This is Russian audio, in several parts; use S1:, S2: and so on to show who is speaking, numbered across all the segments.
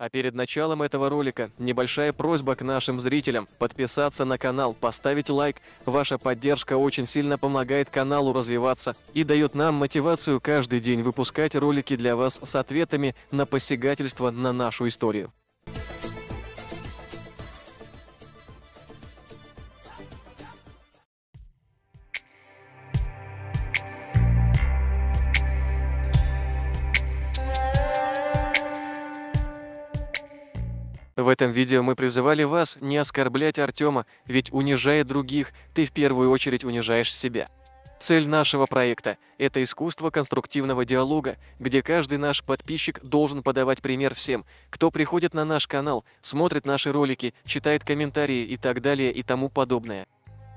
S1: А перед началом этого ролика небольшая просьба к нашим зрителям подписаться на канал, поставить лайк. Ваша поддержка очень сильно помогает каналу развиваться и дает нам мотивацию каждый день выпускать ролики для вас с ответами на посягательство на нашу историю. В этом видео мы призывали вас не оскорблять Артема, ведь унижая других, ты в первую очередь унижаешь себя. Цель нашего проекта – это искусство конструктивного диалога, где каждый наш подписчик должен подавать пример всем, кто приходит на наш канал, смотрит наши ролики, читает комментарии и так далее и тому подобное.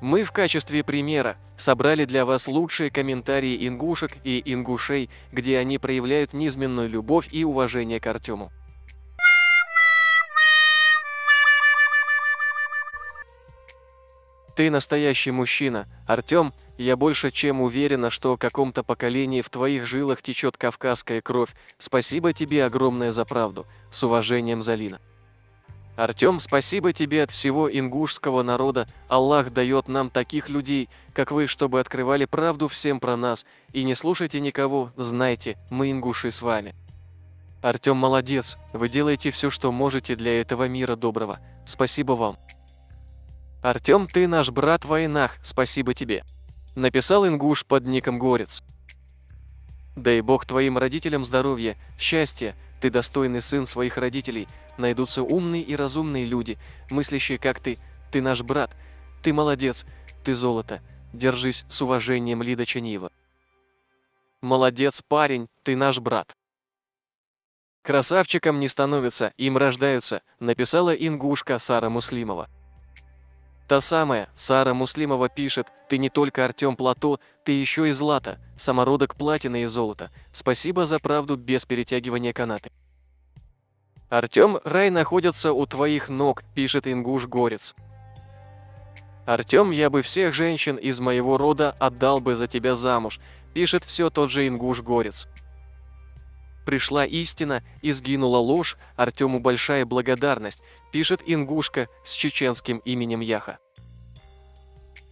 S1: Мы в качестве примера собрали для вас лучшие комментарии ингушек и ингушей, где они проявляют неизменную любовь и уважение к Артему. Ты настоящий мужчина, Артем. Я больше чем уверена, что в каком-то поколении в твоих жилах течет кавказская кровь. Спасибо тебе огромное за правду. С уважением, Залина. Артем, спасибо тебе от всего ингушского народа. Аллах дает нам таких людей, как вы, чтобы открывали правду всем про нас. И не слушайте никого, знайте, мы ингуши с вами. Артем молодец, вы делаете все, что можете для этого мира доброго. Спасибо вам. Артем, ты наш брат в войнах, спасибо тебе. Написал ингуш под ником Горец. Дай Бог твоим родителям здоровья, счастья, ты достойный сын своих родителей. Найдутся умные и разумные люди, мыслящие как ты наш брат, ты молодец, ты золото. Держись с уважением, Лида Чаниева. Молодец, парень, ты наш брат. Красавчиком не становятся, им рождаются, написала ингушка Сара Муслимова. Та самая Сара Муслимова пишет: ты не только Артем Плато, ты еще и злато, самородок платины и золота. Спасибо за правду без перетягивания канаты. Артем, рай находится у твоих ног, пишет ингуш Горец. Артем, я бы всех женщин из моего рода отдал бы за тебя замуж, пишет все тот же ингуш Горец. Пришла истина и сгинула ложь, Артему большая благодарность, пишет ингушка с чеченским именем Яха.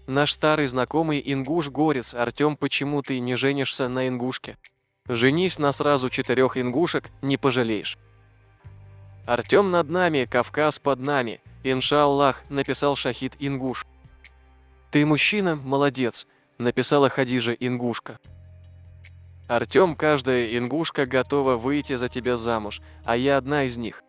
S1: Наш старый знакомый ингуш Горец, Артем, почему ты не женишься на ингушке? Женись на сразу 4 ингушек, не пожалеешь. Артем над нами, Кавказ под нами, иншаллах, написал Шахид ингуш. Ты мужчина, молодец, написала Хадижа ингушка. Артем, каждая ингушка готова выйти за тебя замуж, а я одна из них.